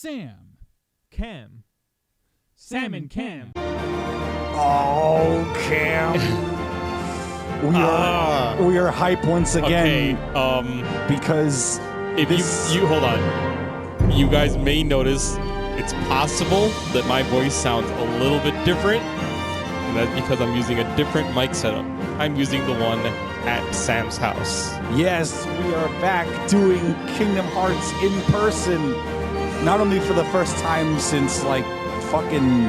Sam. Cam. Salmon Cam. Oh, Cam. We are hype once again. Okay, because if you hold on, you guys may notice it's possible that my voice sounds a little bit different, and that's because I'm using a different mic setup. I'm using the one at Sam's house. yes, we are back doing Kingdom Hearts in person. Not only for the first time since like fucking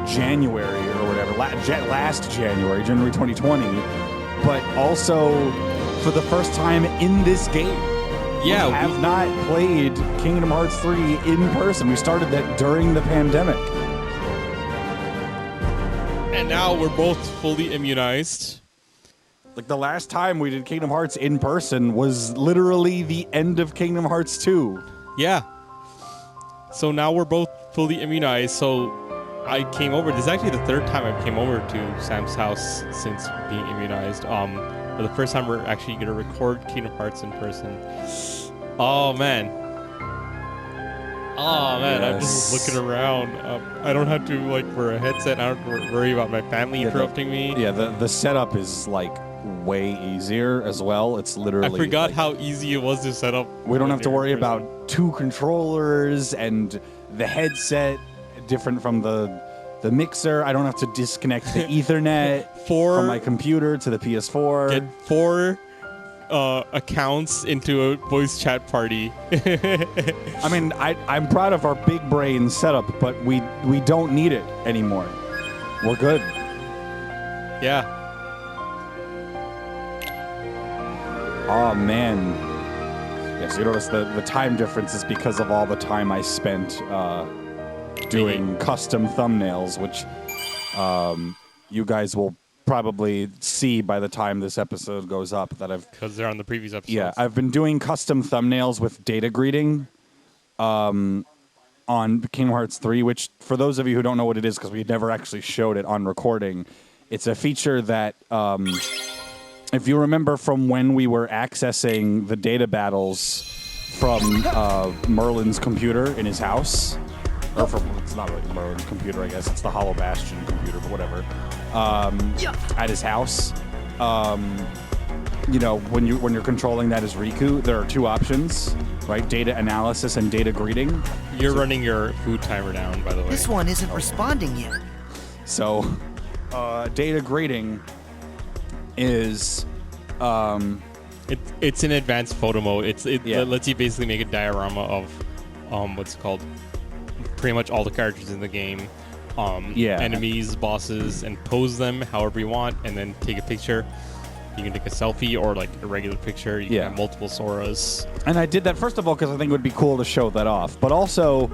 January or whatever, last January 2020, but also for the first time in this game. Yeah, we have not played Kingdom Hearts 3 in person. We started that during the pandemic. And now we're both fully immunized. Like the last time we did Kingdom Hearts in person was literally the end of Kingdom Hearts 2. Yeah. So now we're both fully immunized. So I came over. This is actually the third time I came over to Sam's house since being immunized. For the first time we're actually going to record Kingdom Hearts in person. Oh, man. Oh, man. Yes. I'm just looking around. I don't have to like wear a headset. I don't have to worry about my family interrupting me. Yeah, the setup is like way easier as well. It's literally... I forgot like, how easy it was to set up. we don't have to worry about two controllers and the headset different from the mixer. I don't have to disconnect the Ethernet from my computer to the PS4. Get 4 accounts into a voice chat party. I mean, I'm proud of our big brain setup, but we don't need it anymore. We're good. Yeah. Oh, man. Yes, you notice the time difference is because of all the time I spent doing custom thumbnails, which you guys will probably see by the time this episode goes up that Because they're on the previous episodes. Yeah, I've been doing custom thumbnails with data greeting on Kingdom Hearts 3, which for those of you who don't know what it is, because we never actually showed it on recording, it's a feature that... if you remember from when we were accessing the data battles from Merlin's computer in his house, or from, it's not really Merlin's computer, I guess, it's the Hollow Bastion computer, but whatever, at his house, you know, when you're controlling that as Riku, there are two options, right? Data analysis and data greeting. You're running your food timer down, by the way. This one isn't responding yet. So, data greeting is it's in advanced photo mode. It Yeah. lets you basically make a diorama of what's called pretty much all the characters in the game. Yeah. Enemies, bosses, and pose them however you want, and then take a picture. You can take a selfie or like a regular picture. You Yeah. can have multiple Soras. And I did that, first of all, because I think it would be cool to show that off. But also,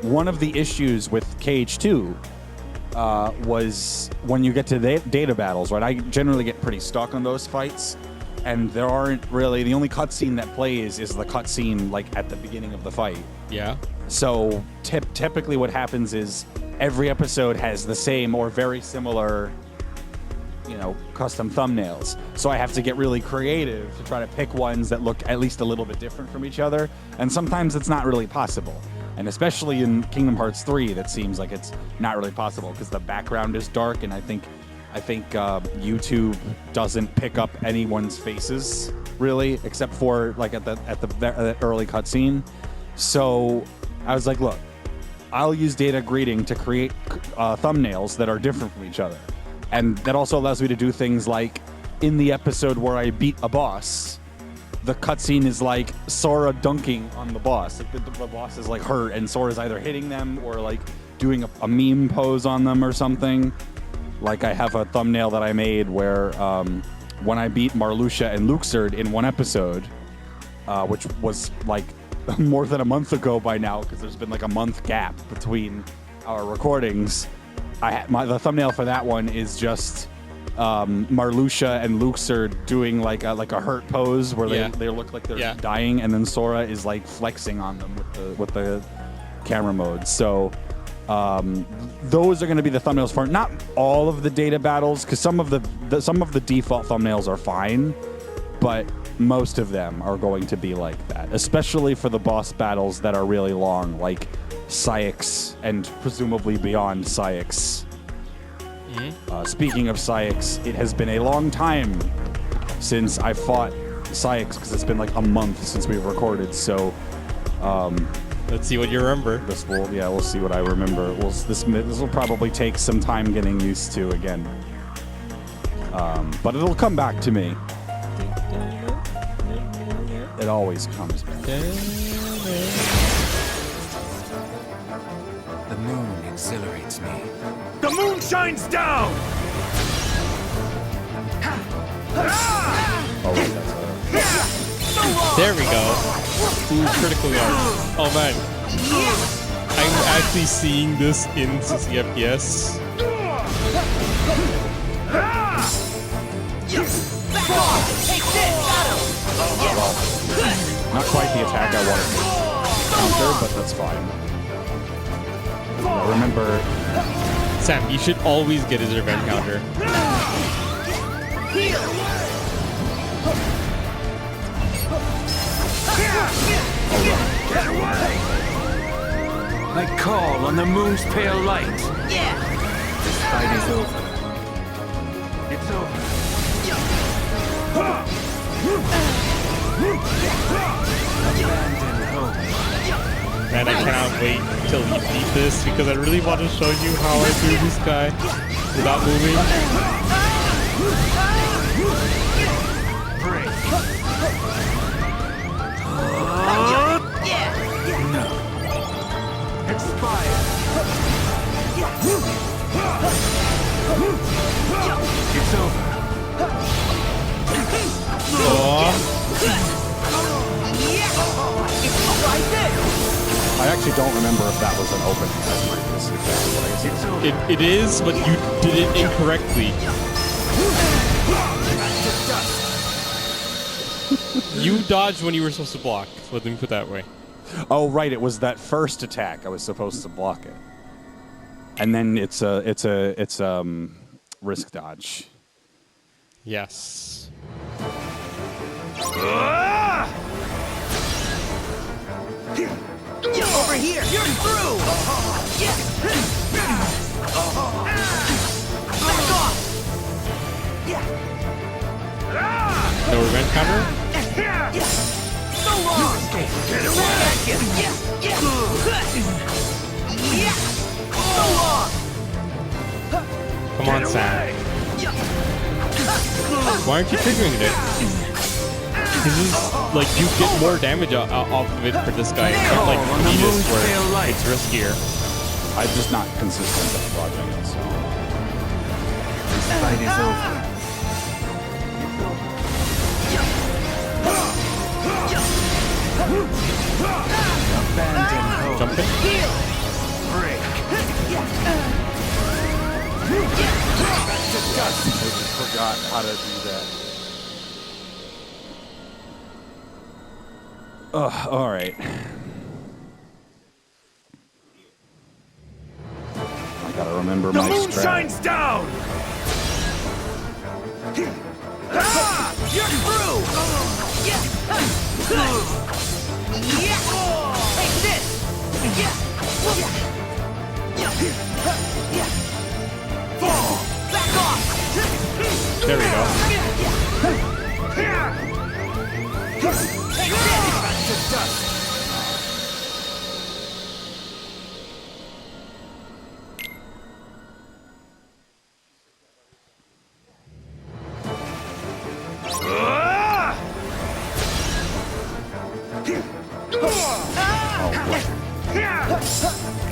one of the issues with KH2 was when you get to the data battles, right? I generally get pretty stuck on those fights. And there aren't really... The only cutscene that plays is the cutscene, like, at the beginning of the fight. Yeah. So, typically what happens is every episode has the same or very similar... you know, custom thumbnails. So I have to get really creative to try to pick ones that look at least a little bit different from each other. And sometimes it's not really possible. And especially in Kingdom Hearts 3, that seems like it's not really possible because the background is dark, and I think YouTube doesn't pick up anyone's faces really, except for like at the early cutscene. So I was like, look, I'll use data greeting to create thumbnails that are different from each other. And that also allows me to do things like, in the episode where I beat a boss, the cutscene is like Sora dunking on the boss. Like the boss is like hurt, and Sora's either hitting them or like doing a meme pose on them or something. Like I have a thumbnail that I made where when I beat Marluxia and Luxord in one episode, which was like more than a month ago by now, because there's been like a month gap between our recordings. The thumbnail for that one is just Marluxia and Luxord doing like a hurt pose where they look like they're dying, and then Sora is like flexing on them with the camera mode. So those are going to be the thumbnails for not all of the data battles, because some of the default thumbnails are fine, but most of them are going to be like that, especially for the boss battles that are really long, like Syx and presumably beyond Syx. Speaking of Syx, it has been a long time since I fought Syx because it's been like a month since we've recorded. So let's see what you remember. We'll see what I remember. This will probably take some time getting used to again, but it'll come back to me. It always comes back. The moon exhilarates me. The moon shines down! Oh, wait, that's There we go. Ooh, critical guard. Oh man. I'm actually seeing this in 60 FPS. not quite the attack I wanted to counter, but that's fine. Remember, Sam, you should always get his revenge counter. I call on the moon's pale light. This fight is over. It's over. Abandon hope. Man, I cannot wait till we beat this because I really want to show you how I do this guy without moving. Break. No. Expire. It's over. I actually don't remember if that was an open previously. It is, but you did it incorrectly. You dodged when you were supposed to block. Let me put it that way. Oh, right. It was that first attack I was supposed to block it, and then it's risk dodge. Yes. Over here! You're through! Back off! No revenge counter? So long! Get away! So long! Come on, Sam. Why aren't you triggering it? This is like you get more damage off of it for this guy. It's not like Venus where it's riskier. I'm just not consistent with dodging it. So. This fight is over. Abandon hope. Jump it. Break. I just forgot how to do that. All right. I gotta remember my moon strat. shines down! You're through! Take this! Fall! Back off! There we go. Take this!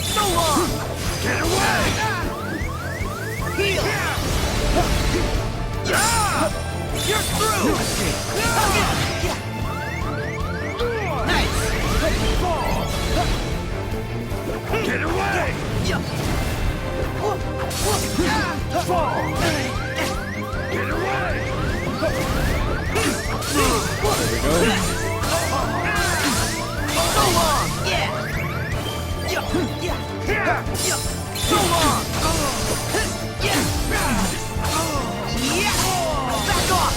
So long! Get away! Heal! You're through! Nice! Get away! Fall! Get away! There we go. So long! Yeah! So long! Yeah! Back off!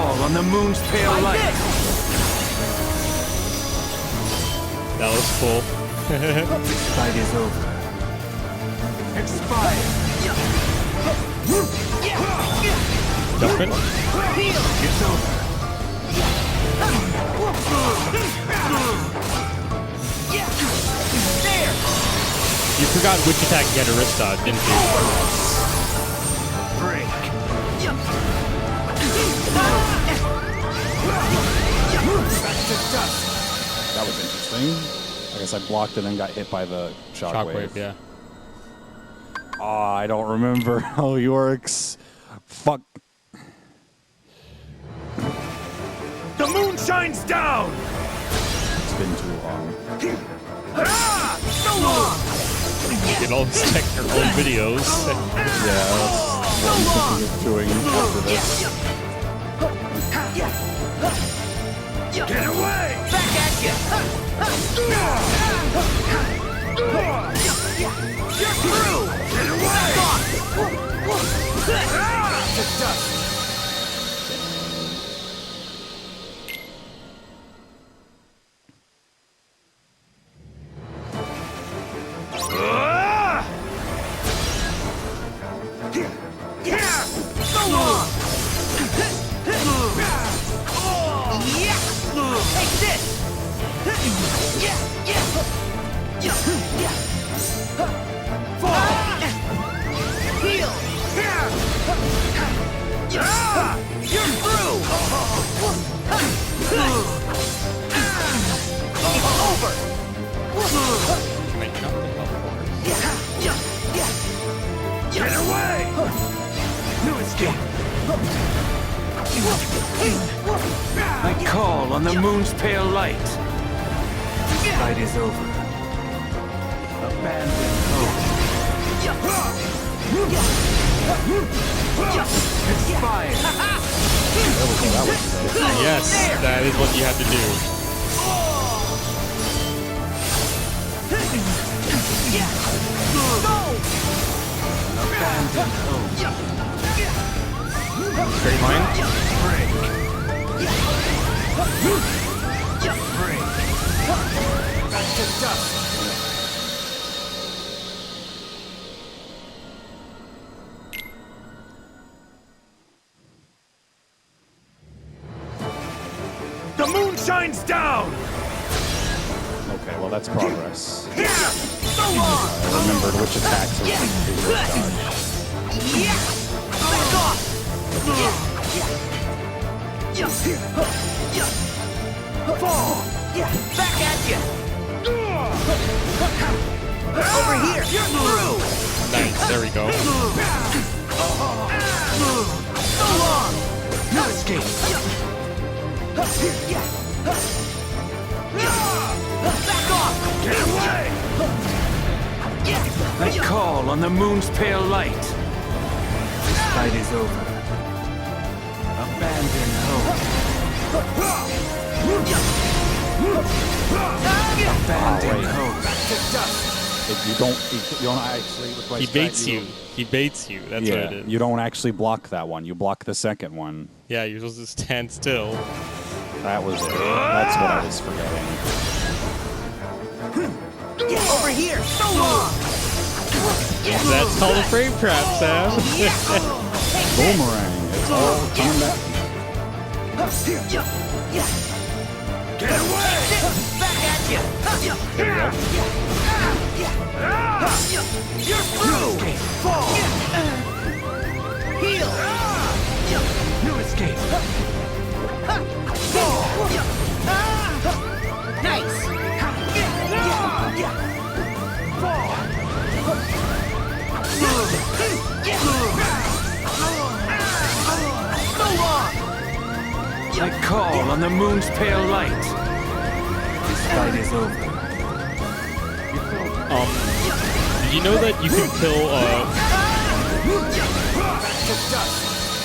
call on the moon's pale Like light. this. That was cool. Fight is over. Expire. Jumping. It's over. There. You forgot which attack you had to wrist dodge, didn't you? Break. That was interesting. I guess I blocked and then got hit by the shockwave. Shockwave, yeah. Oh, I don't remember how he works. Fuck. The moon shines down! It's been too long. Ah! So long. You can always check your own videos. Yeah, that's what I'm thinking of doing after this. Get away! Back at you. You're through. Get away! Ah! So long. Yeah. Take this. Heal. You're through. It's over. Get away! No escape. I call on the moon's pale light. This fight is over. Abandon hope. Expire. Yes, that is what you have to do. Abandon hope. Straight line. The moon shines down! Okay, well that's progress. So long. I remembered which attacks I was going to do. Yeah. Back off. Fall. Back at you. Over here. You're through. Nice, there we go. So long. No escape. Back off. Get away! I call on the moon's pale light. This fight is over. Abandon hope. Abandon hope. You don't actually request He baits that, you. He baits you. That's what it Yeah, is. you don't actually block that one. You block the second one. Yeah, you're supposed to stand still. That was it. That's what I was forgetting. Over here. So long. That's called a frame trap, Sam. Boomerang. It's all coming back. Get away! Back at you. You're through. Fall. Heal. No escape. Fall. Nice. So long. I call on the moon's pale light. This fight is over. Did you know that you can kill,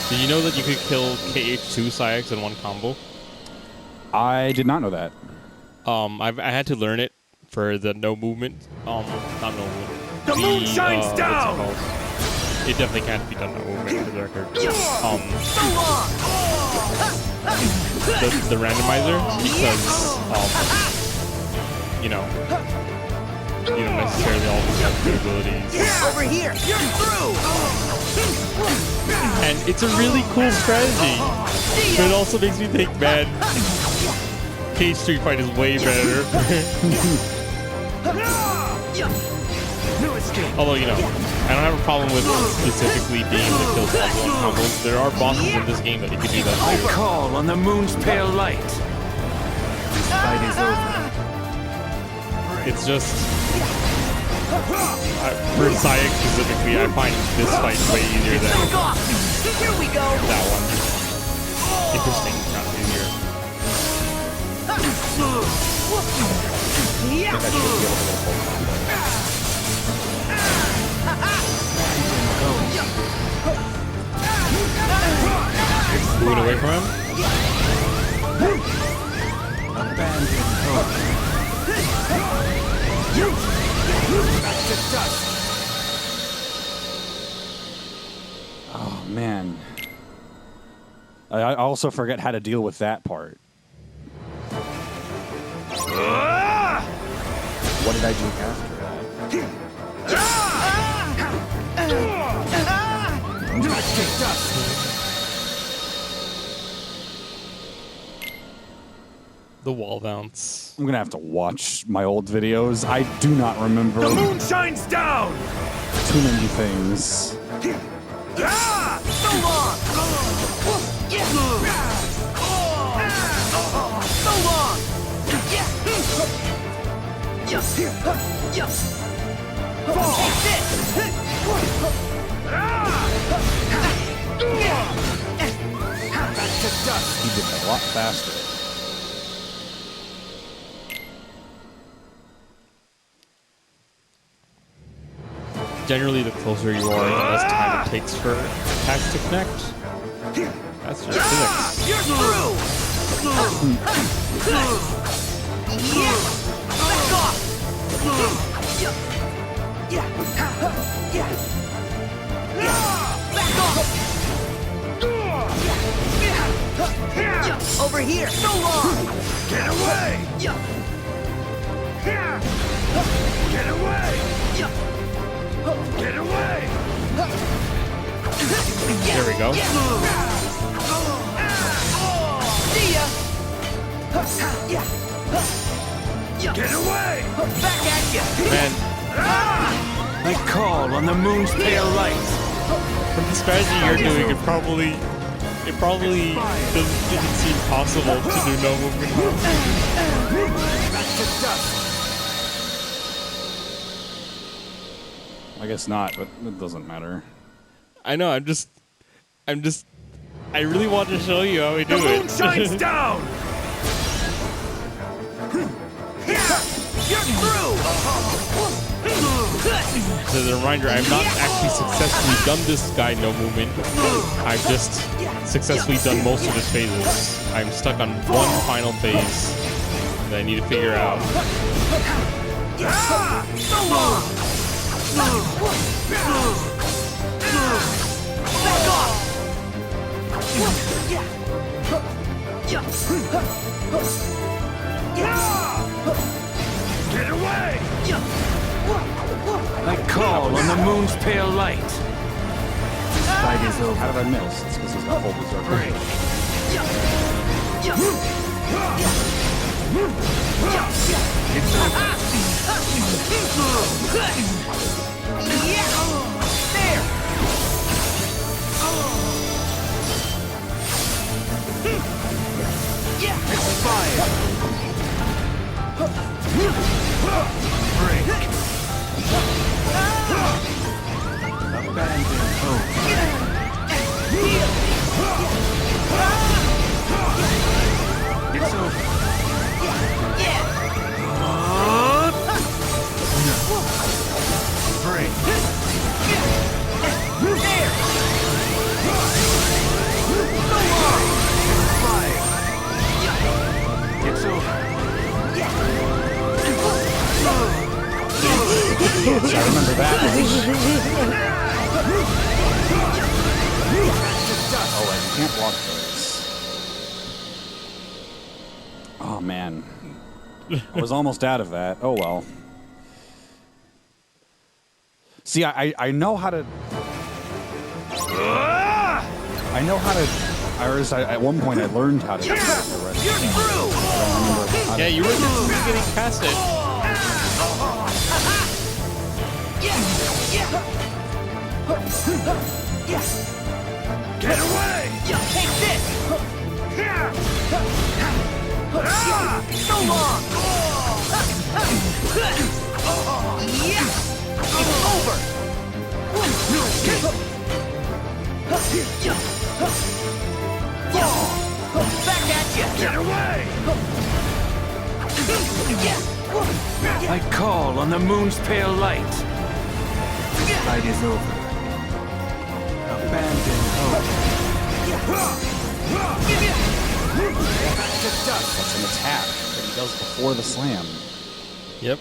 Did you know that you could kill KH2 Psyx in one combo? I did not know that. I had to learn it for the no movement. Not no movement. The moon shines what's it down! called? It definitely can't be done no movement for the record. So long. the randomizer because you know, you don't necessarily always have good abilities. Over here! You're through! And it's a really cool strategy, but it also makes me think, man, Cage Street Fight is way better. No escape! Although, you know, I don't have a problem with specifically being able to kill combos on combos. There are bosses in this game that you can do that I too. call on the moon's pale light. This fight is over. It's just, for Sayek specifically, I find this fight way easier than Back off! Here we go! that one. Interesting, not easier. Moving away from him. Abandon hope. Oh man. I also forget how to deal with that part. What did I do after that? The wall bounce. I'm gonna have to watch my old videos. I do not remember The moon shines down! too many things. So long! So long! Take this! He did it a lot faster. Generally, the closer you are, the less time it takes for attacks to connect. That's just physics. You're through! Back off! Back off! Over here! So long! Get away! Get away! Get away! There we go. See ya! Get away! Back at ya! Man, I call on the moon's pale light. from the strategy you're doing, it probably didn't seem possible to do no movement. I guess not, but it doesn't matter. I know. I really want to show you how we do The moon it. shines down! You're through! As a reminder, I've not actually successfully done this guy no movement. I've just successfully done most of his phases. I'm stuck on one final phase that I need to figure out. So long! Back off! Get away! I call on the moon's pale light. This fight is over. How did I miss? It's because he's got full berserker. It's over. There! It's fire. Break. Abandon hope. It's over. Break. There! Fire. It's over. I remember that. Oh, wait, you can't block those. Oh, man. I was almost out of that. Oh, well. See, I know how to... I know how to... At one point, I learned how to do the rest of it. Yeah, you were just getting past it. Get away! Take this! So long! It's over! Back at you! Get away! I call on the moon's pale light. This fight is over. Abandon hope. That's an attack that he does before the slam. Yep.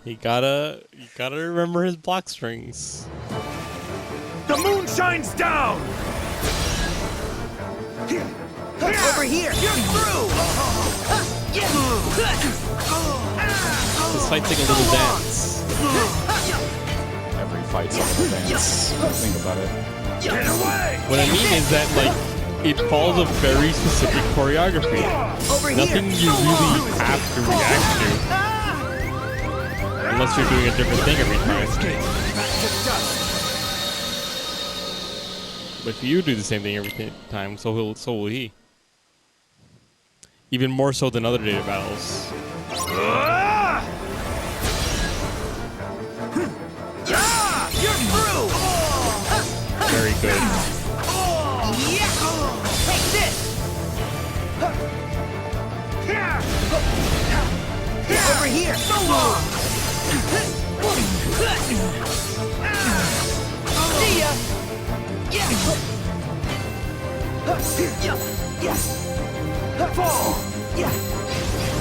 You gotta remember his block strings. The moon shines down! Over here! You're through! This fight's like a little dance. Every fight's a little dance. Think about it. Get away! What I mean is that like it follows a very specific choreography. Over Nothing here! you really have to react to, unless you're doing a different thing every time. But if you do the same thing every time, so will he. Even more so than other data battles. You're through! Very good. Take this! Over here! So long! See ya! Fall!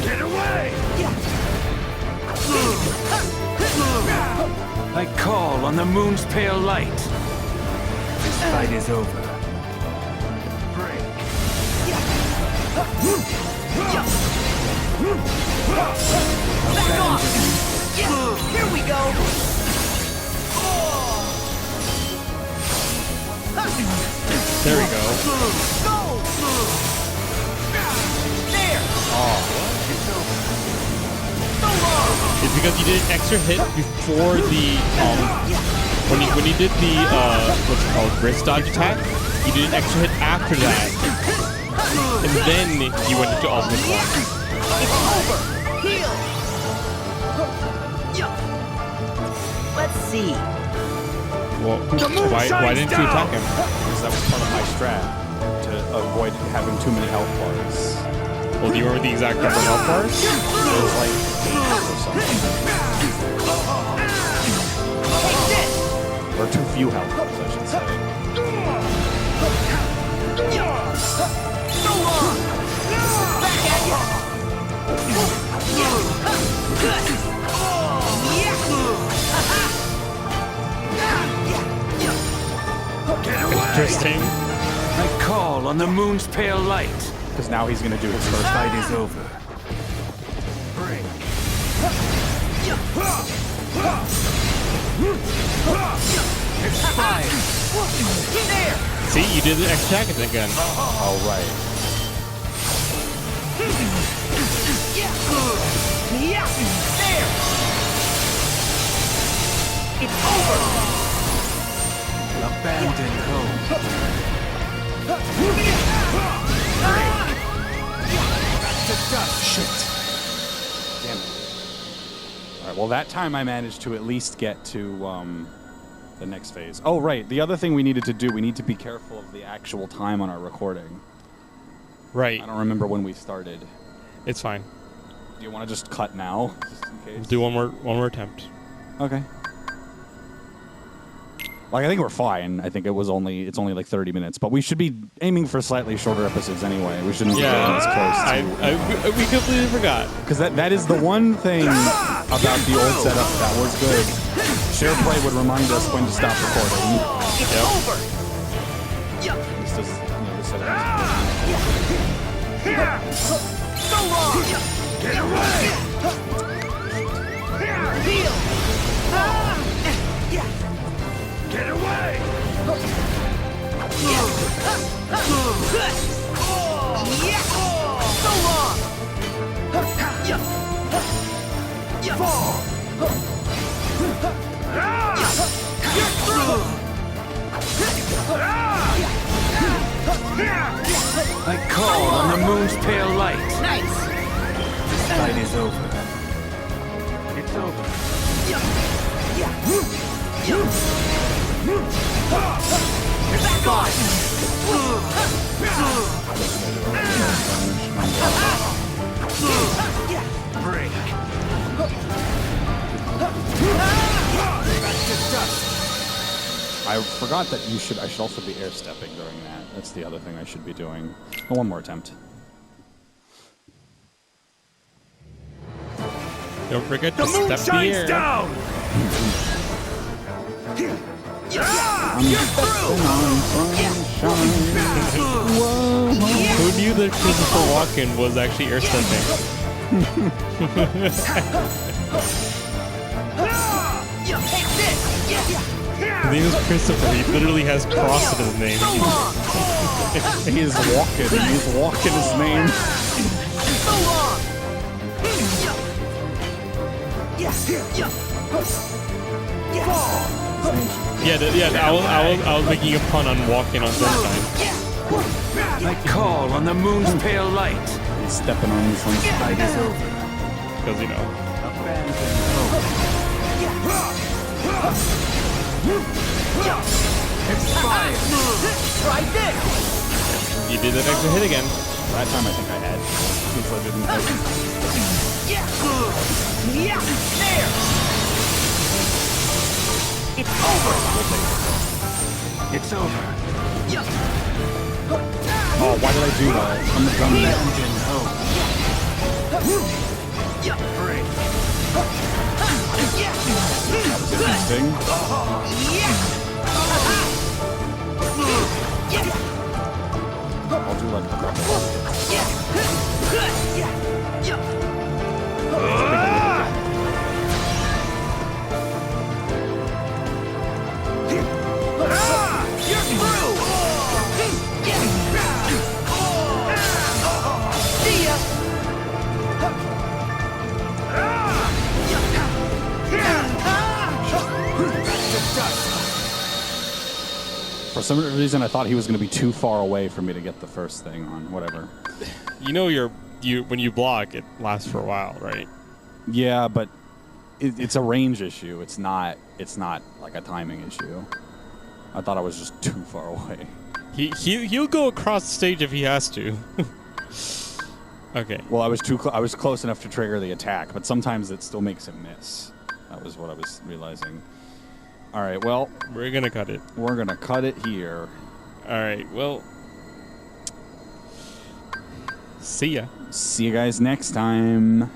Get away! I call on the moon's pale light. This fight is over. Back off! Here we go! There we go. Go! There! So long! It's because you did an extra hit before the when you did the what's it called, wrist dodge attack. You did an extra hit after that, and then you went into ultimate block. It's over! Heal! Let's see. Well, why didn't you attack him? Because that was part of my strat to avoid having too many health bars. Well, do you remember the exact number of health bars? It was like 8 or something. Take this! Or too few health bars, I should say. So long! Back at you! Interesting. I call on the moon's pale light. Because now he's going to do his This first fight is over. It's fine! There! See, you did the extra attack again. Oh, right. Yeah! There! It's over! Abandon hope. Shit. Damn it. All right, well, that time I managed to at least get to the next phase. Oh, right. The other thing we needed to do, we need to be careful of the actual time on our recording. Right. I don't remember when we started. It's fine. Do you want to just cut now, just in case? We'll do one more attempt. Okay. Like, I think we're fine. I think it's only like 30 minutes, but we should be aiming for slightly shorter episodes anyway. We shouldn't be getting as close to. We completely forgot. Because that is the one thing about the old setup that was good. Share play would remind us when to stop recording. It's over! This does, this setup is So long! Get away! Heal! Get away! So long! Fall! You're through! I call on the moon's pale light. Nice! This fight is over. It's over. Back on! Break. I forgot that I should also be air stepping during that. That's the other thing I should be doing. Oh, one more attempt. Don't forget The to moon step the shines air. down! You're through! Who knew that Christopher Walken was actually airstepping? Take this! His name is Christopher. He literally has cross in his name. So long! He is walking. He's walking his name. So long! I was making a pun on walking on this time. I call on the moon's pale light. He's stepping on this one. Fight is over. Because, you know. Abandon hope. Expire. Try this! You did that extra hit again. That time I think I had. Since I didn't have There! It's over! It's over. Oh, why did I do that? I'm the dumb man. Abandon hope. Break. Interesting. I'll do like a couple. You're through! See ya! For some reason, I thought he was going to be too far away for me to get the first thing on. Whatever. You know when you block, it lasts for a while, right? Yeah, but it's a range issue. It's not like a timing issue. I thought I was just too far away. He'll go across the stage if he has to. Okay. Well, I was close enough to trigger the attack, but sometimes it still makes him miss. That was what I was realizing. All right, well, We're gonna cut it. we're gonna cut it here. All right. Well. See ya. See you guys next time.